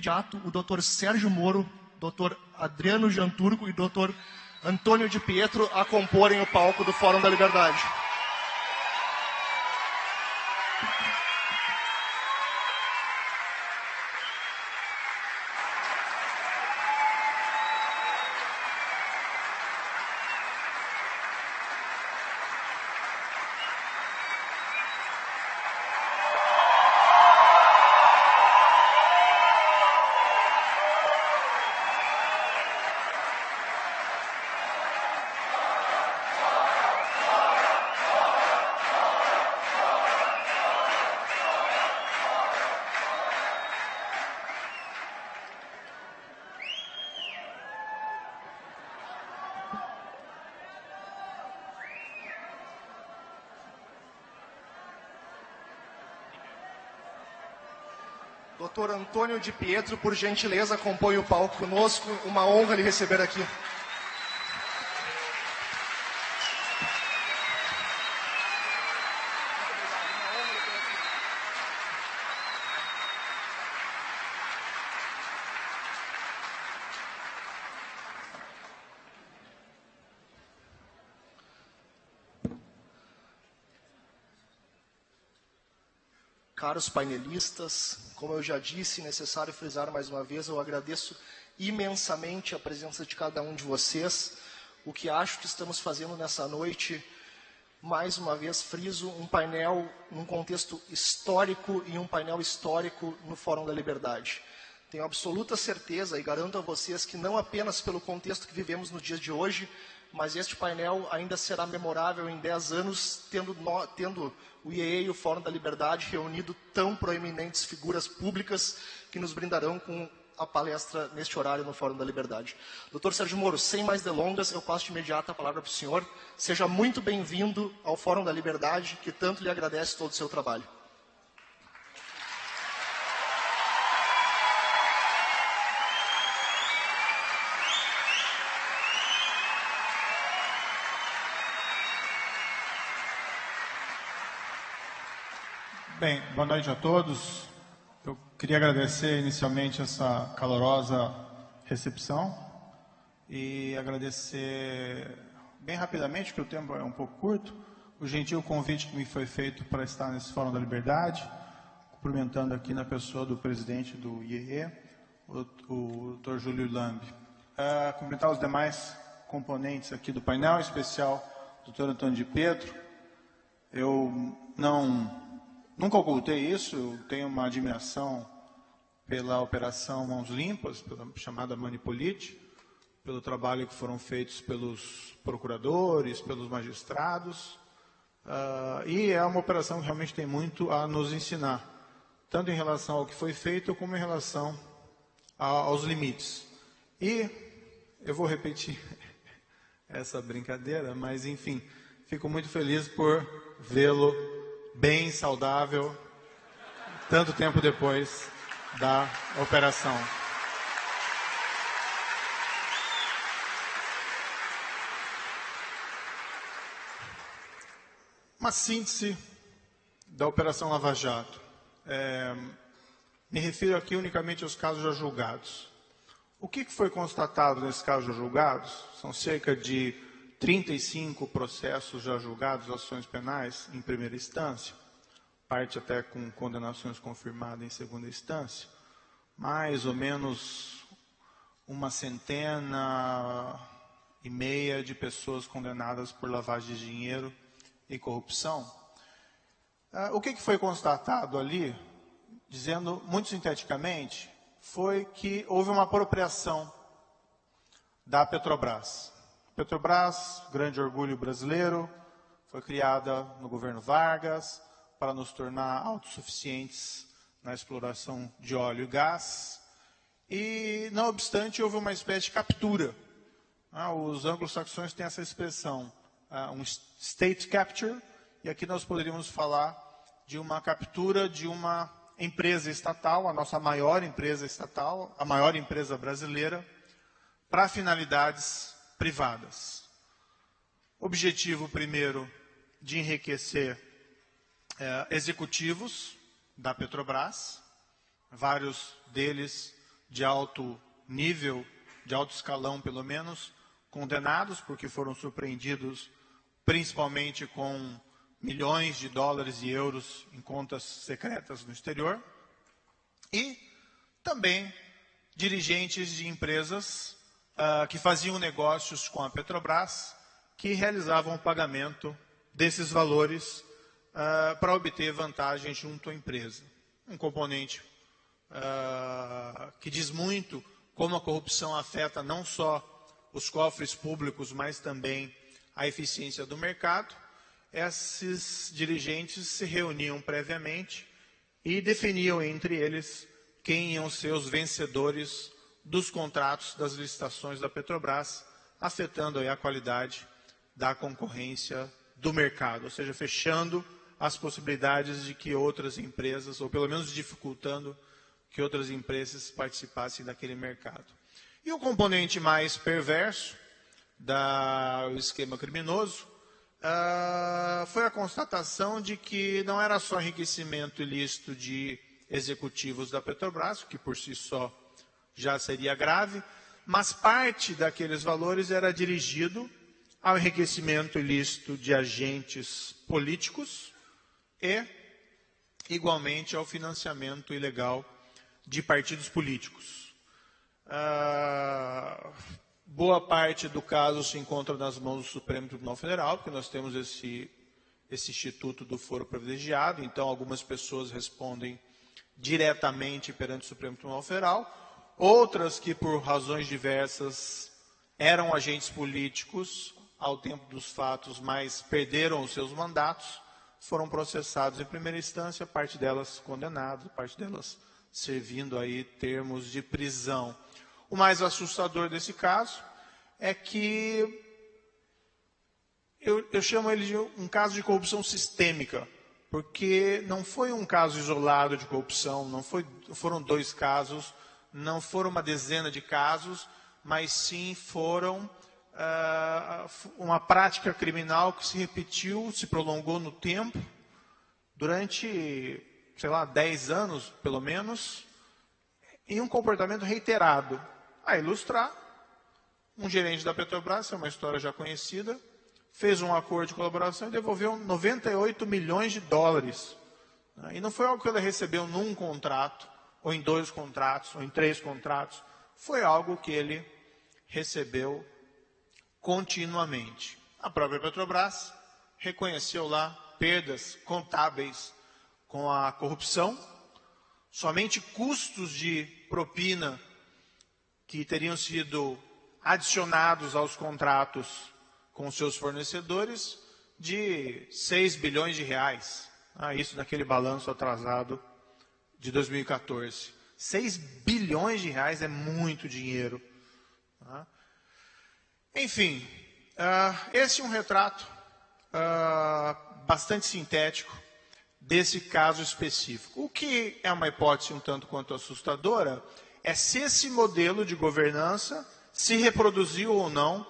imediato o Dr. Sérgio Moro, Dr. Adriano Janturco e Dr. Antônio de Pietro a comporem o palco do Fórum da Liberdade. Dr. Antônio de Pietro, por gentileza, compõe o palco conosco. Uma honra lhe receber aqui. Caros painelistas, como eu já disse, necessário frisar mais uma vez, eu agradeço imensamente a presença de cada um de vocês. O que acho que estamos fazendo nessa noite, mais uma vez friso, um painel num contexto histórico e um painel histórico no Fórum da Liberdade. Tenho absoluta certeza e garanto a vocês que não apenas pelo contexto que vivemos no dia de hoje, mas este painel ainda será memorável em 10 anos, tendo o IEE e o Fórum da Liberdade reunido tão proeminentes figuras públicas que nos brindarão com a palestra neste horário no Fórum da Liberdade. Dr. Sérgio Moro, sem mais delongas, eu passo de imediato a palavra para o senhor. Seja muito bem-vindo ao Fórum da Liberdade, que tanto lhe agradece todo o seu trabalho. Bem, boa noite a todos. Eu queria agradecer inicialmente essa calorosa recepção e agradecer bem rapidamente, porque o tempo é um pouco curto, o gentil convite que me foi feito para estar nesse Fórum da Liberdade, cumprimentando aqui na pessoa do presidente do IEE, o Dr. Júlio Lambi. Cumprimentar os demais componentes aqui do painel, em especial o Dr. Antônio de Pietro. Eu nunca ocultei isso, eu tenho uma admiração pela Operação Mãos Limpas, pela chamada Manipolite, pelo trabalho que foram feitos pelos procuradores, pelos magistrados, e é uma operação que realmente tem muito a nos ensinar, tanto em relação ao que foi feito, como em relação aos limites. E eu vou repetir essa brincadeira, mas enfim, fico muito feliz por vê-lo bem saudável, tanto tempo depois da operação. Uma síntese da Operação Lava Jato. Me refiro aqui unicamente aos casos já julgados. O que foi constatado nesses casos já julgados? São cerca de 35 processos já julgados, ações penais em primeira instância, parte até com condenações confirmadas em segunda instância, mais ou menos 150 de pessoas condenadas por lavagem de dinheiro e corrupção. O que foi constatado ali, dizendo muito sinteticamente, foi que houve uma apropriação da Petrobras. Petrobras, grande orgulho brasileiro, foi criada no governo Vargas para nos tornar autossuficientes na exploração de óleo e gás. E, não obstante, houve uma espécie de captura. Os anglo-saxões têm essa expressão, um state capture, e aqui nós poderíamos falar de uma captura de uma empresa estatal, a nossa maior empresa estatal, a maior empresa brasileira, para finalidades privadas. Objetivo, primeiro, de enriquecer executivos da Petrobras, vários deles de alto nível, de alto escalão pelo menos, condenados porque foram surpreendidos principalmente com milhões de dólares e euros em contas secretas no exterior, e também dirigentes de empresas que faziam negócios com a Petrobras, que realizavam o pagamento desses valores para obter vantagem junto à empresa. Um componente que diz muito como a corrupção afeta não só os cofres públicos, mas também a eficiência do mercado. Esses dirigentes se reuniam previamente e definiam entre eles quem iam ser os vencedores dos contratos das licitações da Petrobras, afetando aí a qualidade da concorrência do mercado, ou seja, fechando as possibilidades de que outras empresas, ou pelo menos dificultando que outras empresas participassem daquele mercado. E o componente mais perverso do esquema criminoso foi a constatação de que não era só enriquecimento ilícito de executivos da Petrobras, que por si só já seria grave, mas parte daqueles valores era dirigido ao enriquecimento ilícito de agentes políticos e, igualmente, ao financiamento ilegal de partidos políticos. Boa parte do caso se encontra nas mãos do Supremo Tribunal Federal, porque nós temos esse instituto do foro privilegiado, então algumas pessoas respondem diretamente perante o Supremo Tribunal Federal, outras que por razões diversas eram agentes políticos ao tempo dos fatos, mas perderam os seus mandatos, foram processados em primeira instância, parte delas condenadas, parte delas servindo aí termos de prisão. O mais assustador desse caso é que eu chamo ele de um caso de corrupção sistêmica, porque não foi um caso isolado de corrupção, foram 2 casos, não foram uma dezena de casos, mas sim foram uma prática criminal que se repetiu, se prolongou no tempo, durante, 10 anos, pelo menos, e um comportamento reiterado. A ilustrar, um gerente da Petrobras, é uma história já conhecida, fez um acordo de colaboração e devolveu 98 milhões de dólares. E não foi algo que ele recebeu num contrato, ou em 2 contratos, ou em 3 contratos. Foi algo que ele recebeu continuamente. A própria Petrobras reconheceu lá perdas contábeis com a corrupção, somente custos de propina que teriam sido adicionados aos contratos com seus fornecedores de 6 bilhões de reais. Isso naquele balanço atrasado de 2014. 6 bilhões de reais é muito dinheiro. Enfim, esse é um retrato bastante sintético desse caso específico. O que é uma hipótese um tanto quanto assustadora é se esse modelo de governança se reproduziu ou não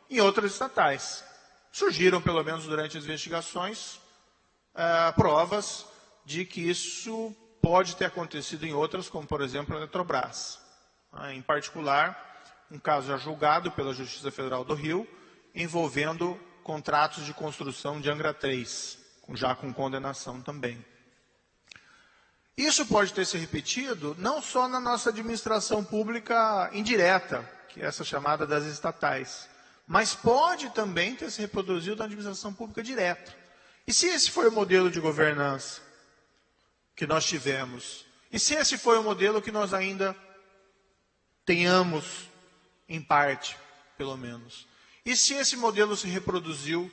em outras estatais. Surgiram, pelo menos durante as investigações, provas de que isso pode ter acontecido em outras, como, por exemplo, a Eletrobras. Em particular, um caso já julgado pela Justiça Federal do Rio, envolvendo contratos de construção de Angra 3, já com condenação também. Isso pode ter se repetido não só na nossa administração pública indireta, que é essa chamada das estatais, mas pode também ter se reproduzido na administração pública direta. E se esse foi o modelo de governança que nós tivemos, e se esse foi o modelo que nós ainda tenhamos, em parte, pelo menos, e se esse modelo se reproduziu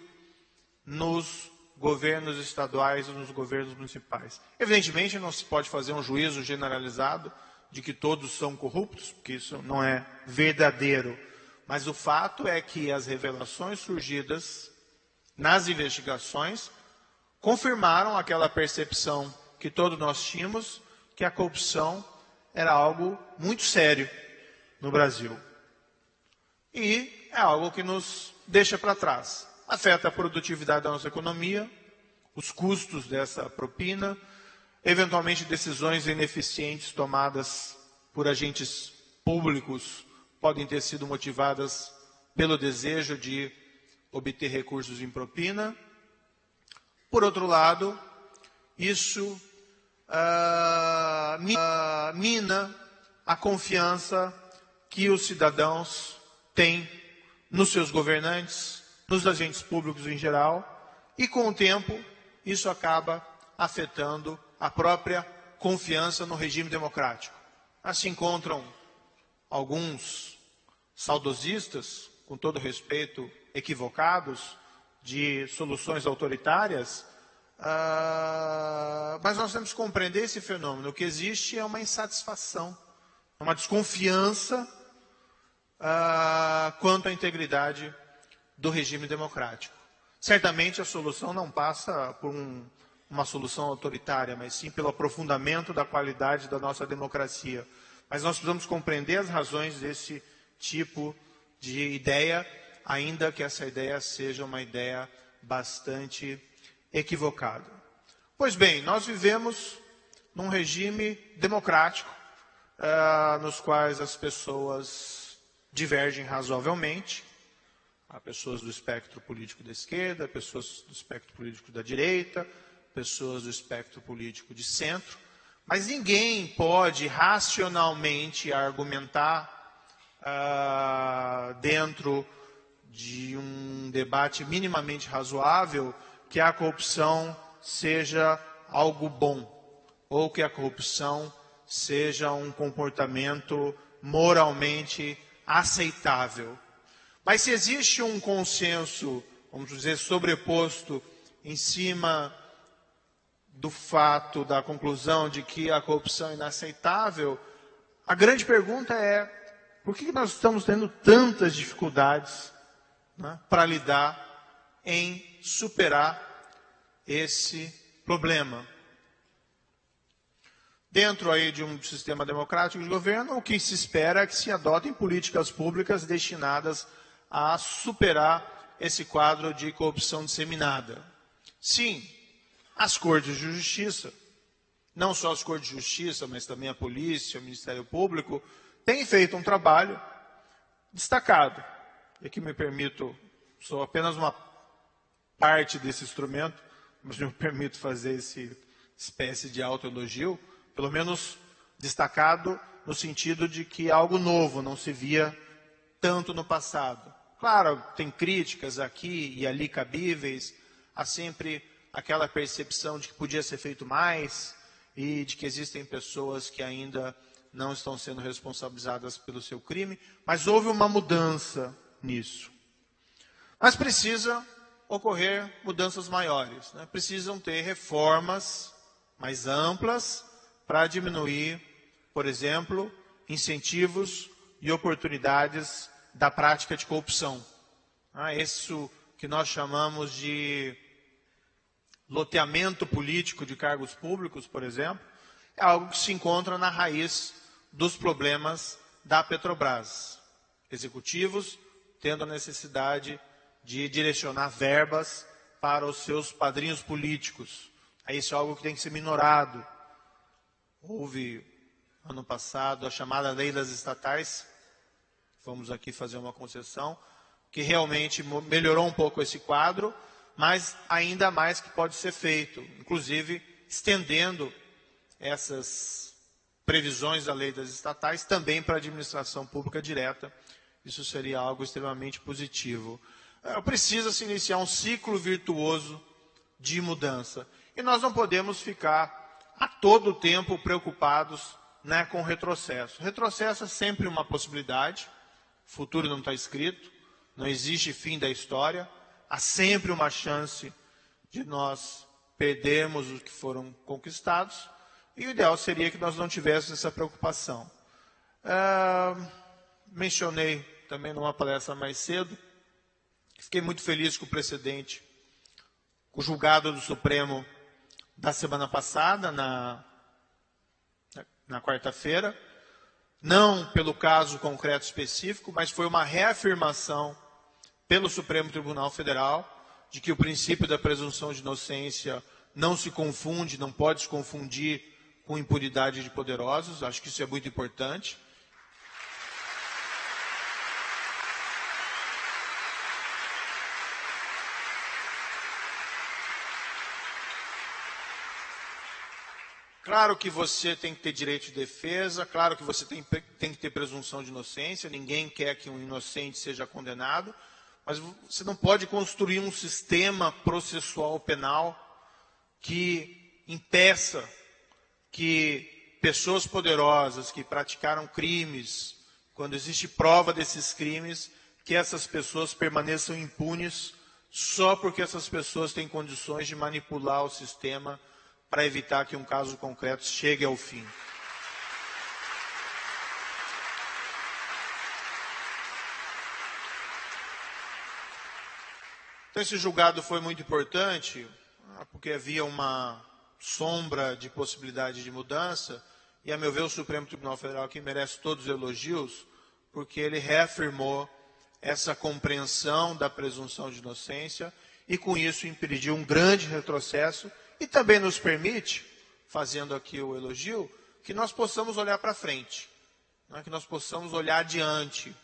nos governos estaduais ou nos governos municipais? Evidentemente, não se pode fazer um juízo generalizado de que todos são corruptos, porque isso não é verdadeiro. Mas o fato é que as revelações surgidas nas investigações confirmaram aquela percepção que todos nós tínhamos, que a corrupção era algo muito sério no Brasil. E é algo que nos deixa para trás. Afeta a produtividade da nossa economia, os custos dessa propina, eventualmente decisões ineficientes tomadas por agentes públicos podem ter sido motivadas pelo desejo de obter recursos em propina. Por outro lado, isso mina a confiança que os cidadãos têm nos seus governantes, nos agentes públicos em geral, e com o tempo isso acaba afetando a própria confiança no regime democrático. Se encontram alguns saudosistas, com todo respeito, equivocados, de soluções autoritárias, mas nós temos que compreender esse fenômeno. O que existe é uma insatisfação, uma desconfiança quanto à integridade do regime democrático. Certamente a solução não passa por uma solução autoritária, mas sim pelo aprofundamento da qualidade da nossa democracia. Mas nós precisamos compreender as razões desse tipo de ideia, ainda que essa ideia seja uma ideia bastante equivocada. Pois bem, nós vivemos num regime democrático, nos quais as pessoas divergem razoavelmente. Há pessoas do espectro político da esquerda, pessoas do espectro político da direita, pessoas do espectro político de centro, mas ninguém pode racionalmente argumentar dentro de um debate minimamente razoável que a corrupção seja algo bom, ou que a corrupção seja um comportamento moralmente aceitável. Mas se existe um consenso, vamos dizer, sobreposto em cima do fato, da conclusão de que a corrupção é inaceitável, a grande pergunta é: por que nós estamos tendo tantas dificuldades, né, para lidar em superar esse problema? Dentro aí de um sistema democrático de governo, o que se espera é que se adotem políticas públicas destinadas a superar esse quadro de corrupção disseminada. Sim, as cortes de justiça, não só as cortes de justiça, mas também a polícia, o Ministério Público, têm feito um trabalho destacado. E aqui me permito, sou apenas uma parte desse instrumento, mas me permito fazer essa espécie de autoelogio, pelo menos destacado no sentido de que algo novo não se via tanto no passado. Claro, tem críticas aqui e ali cabíveis, há sempre aquela percepção de que podia ser feito mais e de que existem pessoas que ainda não estão sendo responsabilizadas pelo seu crime, mas houve uma mudança nisso. Mas precisa ocorrer mudanças maiores, né? Precisam ter reformas mais amplas para diminuir, por exemplo, incentivos e oportunidades da prática de corrupção. Isso que nós chamamos de loteamento político de cargos públicos, por exemplo, é algo que se encontra na raiz dos problemas da Petrobras. Executivos tendo a necessidade de direcionar verbas para os seus padrinhos políticos. Isso é algo que tem que ser minorado. Houve, ano passado, a chamada Lei das Estatais, vamos aqui fazer uma concessão, que realmente melhorou um pouco esse quadro, mas ainda mais que pode ser feito, inclusive estendendo essas previsões da Lei das Estatais também para a administração pública direta. Isso seria algo extremamente positivo. Precisa se iniciar um ciclo virtuoso de mudança. E nós não podemos ficar a todo tempo preocupados, né, com o retrocesso. Retrocesso é sempre uma possibilidade, o futuro não está escrito, não existe fim da história, há sempre uma chance de nós perdermos os que foram conquistados, e o ideal seria que nós não tivéssemos essa preocupação. Mencionei também numa palestra mais cedo, fiquei muito feliz com o precedente, com o julgado do Supremo da semana passada, na quarta-feira, não pelo caso concreto específico, mas foi uma reafirmação pelo Supremo Tribunal Federal de que o princípio da presunção de inocência não se confunde, não pode se confundir com impunidade de poderosos. Acho que isso é muito importante. Claro que você tem que ter direito de defesa, claro que você tem que ter presunção de inocência, ninguém quer que um inocente seja condenado, mas você não pode construir um sistema processual penal que impeça que pessoas poderosas que praticaram crimes, quando existe prova desses crimes, que essas pessoas permaneçam impunes só porque essas pessoas têm condições de manipular o sistema para evitar que um caso concreto chegue ao fim. Então, esse julgado foi muito importante, porque havia uma sombra de possibilidade de mudança, e, a meu ver, o Supremo Tribunal Federal aqui merece todos os elogios, porque ele reafirmou essa compreensão da presunção de inocência e, com isso, impediu um grande retrocesso e também nos permite, fazendo aqui o elogio, que nós possamos olhar para frente, né, que nós possamos olhar adiante.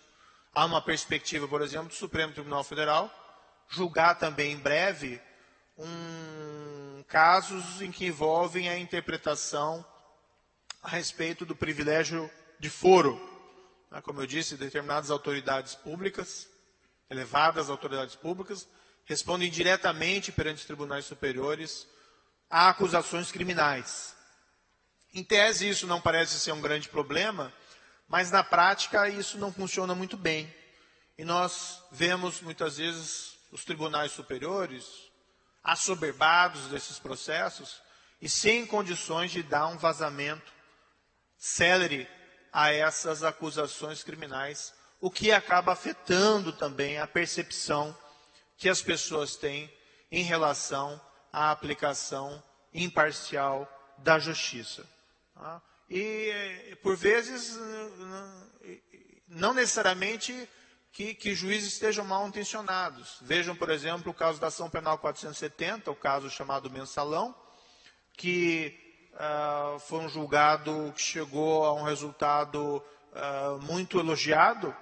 Há uma perspectiva, por exemplo, do Supremo Tribunal Federal julgar também em breve casos em que envolvem a interpretação a respeito do privilégio de foro. Como eu disse, determinadas autoridades públicas, elevadas autoridades públicas, respondem diretamente perante os tribunais superiores a acusações criminais. Em tese, isso não parece ser um grande problema, mas na prática isso não funciona muito bem. E nós vemos muitas vezes os tribunais superiores assoberbados desses processos e sem condições de dar um vazamento célere a essas acusações criminais, o que acaba afetando também a percepção que as pessoas têm em relação à aplicação imparcial da justiça. E, por vezes, não necessariamente que juízes estejam mal intencionados. Vejam, por exemplo, o caso da Ação Penal 470, o caso chamado Mensalão, que foi um julgado que chegou a um resultado muito elogiado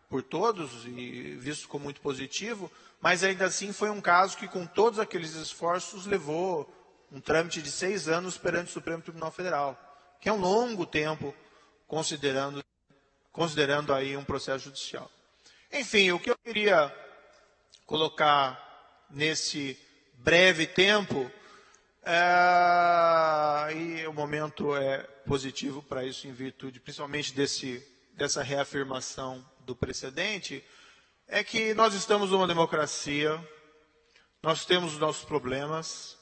por todos e visto como muito positivo, mas ainda assim foi um caso que, com todos aqueles esforços, levou um trâmite de 6 anos perante o Supremo Tribunal Federal, que é um longo tempo, considerando aí um processo judicial. Enfim, o que eu queria colocar nesse breve tempo, e o momento é positivo para isso em virtude, principalmente dessa reafirmação do precedente, é que nós estamos numa democracia, nós temos os nossos problemas,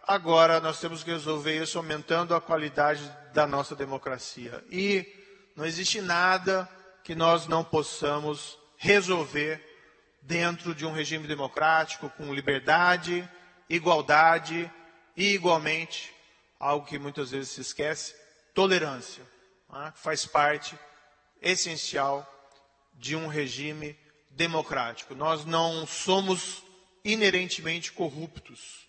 agora nós temos que resolver isso aumentando a qualidade da nossa democracia. E não existe nada que nós não possamos resolver dentro de um regime democrático, com liberdade, igualdade e, igualmente, algo que muitas vezes se esquece, tolerância, que faz parte essencial de um regime democrático. Nós não somos inerentemente corruptos.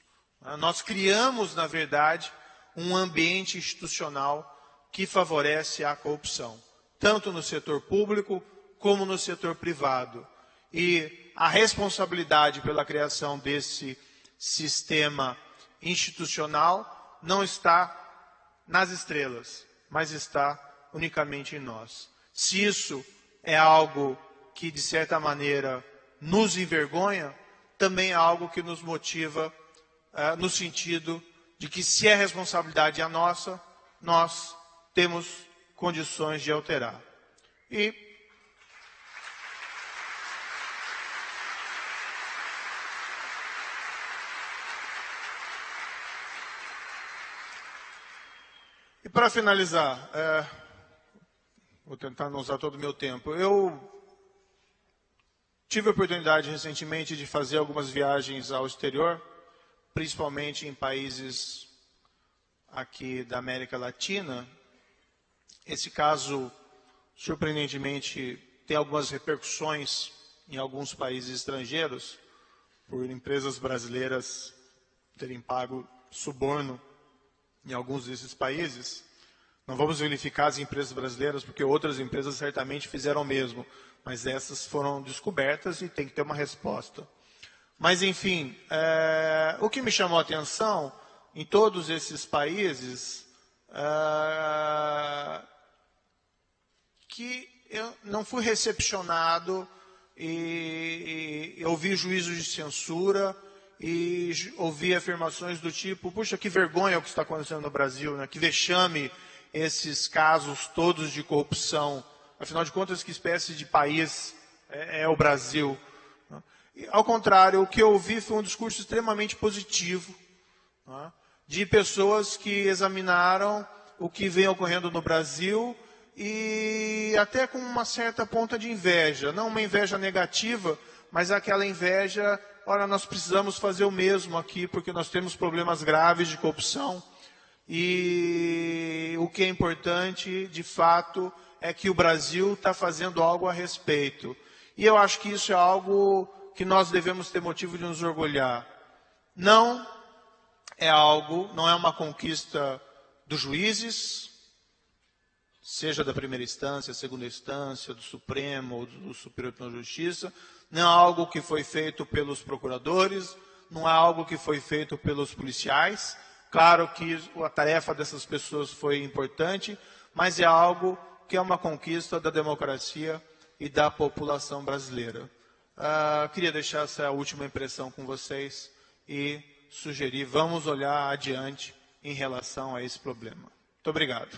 Nós criamos, na verdade, um ambiente institucional que favorece a corrupção, tanto no setor público como no setor privado. E a responsabilidade pela criação desse sistema institucional não está nas estrelas, mas está unicamente em nós. Se isso é algo que, de certa maneira, nos envergonha, também é algo que nos motiva no sentido de que, se a responsabilidade é nossa, nós temos condições de alterar. E para finalizar, vou tentar não usar todo o meu tempo. Eu tive a oportunidade recentemente de fazer algumas viagens ao exterior, principalmente em países aqui da América Latina. Esse caso, surpreendentemente, tem algumas repercussões em alguns países estrangeiros, por empresas brasileiras terem pago suborno em alguns desses países. Não vamos verificar as empresas brasileiras, porque outras empresas certamente fizeram o mesmo, mas essas foram descobertas e tem que ter uma resposta. Mas, enfim, o que me chamou a atenção em todos esses países que eu não fui recepcionado e ouvi juízos de censura e ouvi afirmações do tipo: puxa, que vergonha o que está acontecendo no Brasil, né? Que vexame esses casos todos de corrupção. Afinal de contas, que espécie de país é o Brasil? E, ao contrário, o que eu ouvi foi um discurso extremamente positivo, né, de pessoas que examinaram o que vem ocorrendo no Brasil e até com uma certa ponta de inveja. Não uma inveja negativa, mas aquela inveja: olha, nós precisamos fazer o mesmo aqui, porque nós temos problemas graves de corrupção. E o que é importante, de fato, é que o Brasil está fazendo algo a respeito. E eu acho que isso é algo que nós devemos ter motivo de nos orgulhar. Não é uma conquista dos juízes, seja da primeira instância, segunda instância, do Supremo ou do Superior Tribunal de Justiça. Não é algo que foi feito pelos procuradores, não é algo que foi feito pelos policiais. Claro que a tarefa dessas pessoas foi importante, mas é algo que é uma conquista da democracia e da população brasileira. Queria deixar essa última impressão com vocês e sugerir: vamos olhar adiante em relação a esse problema. Muito obrigado.